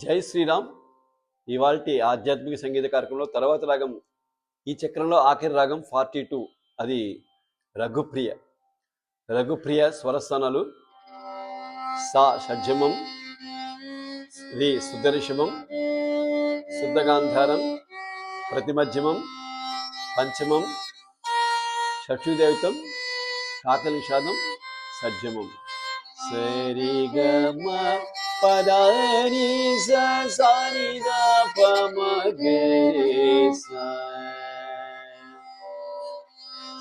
జై శ్రీరామ్. ఇవాల్టి ఆధ్యాత్మిక సంగీత కార్యక్రమంలో తర్వాత రాగం, ఈ చక్రంలో ఆఖరి రాగం 42. అది రఘుప్రియ. రఘుప్రియ స్వరస్థానాలు సా షడ్జమం, రి శుద్ధరిషభం, శుద్ధగాంధారం, ప్రతిమధ్యమం, పంచమం, షక్షుదేవితం, కాకనిషాదం, సజ్జమం. సరిగమ పదాని సాని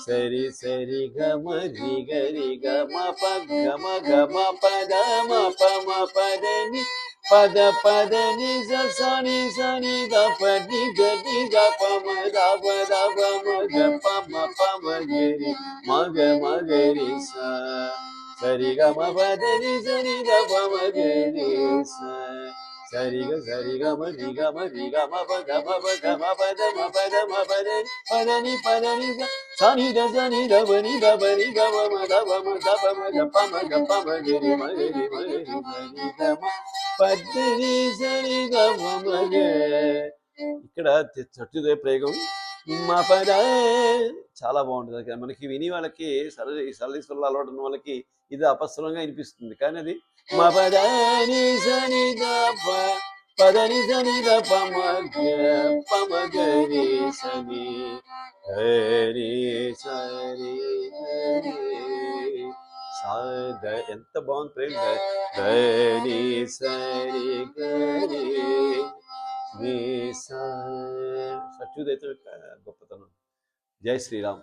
సరి సరి గమ రి గరి గమ ప గమ గమ పద మ ప మ పదని పద పదని సని సని ద పని గని ద ప మ ద ప ద ప మ గ ప మ గరి మ గ గరి స సరి గమ పదని సని ద ప మ గరి స సరి గమ రి గమ ప గమ ప గమ పద మ పదని పదని పదని సని ద బని ద బని గమ మ ద ప మ ద ప మ గ ప మ గరి మ గరి సరి గమ పదని సని గమ మ గ. ఇక్కడ చట్టుదే ప్రయోగం మా పద చాలా బాగుంటుంది. మనకి విని వాళ్ళకి సరళీశ్వరులు అలవాటు ఉన్న వాళ్ళకి ఇది అపస్వరంగా వినిపిస్తుంది, కానీ అది మా పదని సని ద పదని సని ద ప మ గరి సని హరి సరి ఎంత బాగుంది ప్రేమ. ధని సరి గరి సత్యుదైతే గొప్పతనం. జై శ్రీరామ్.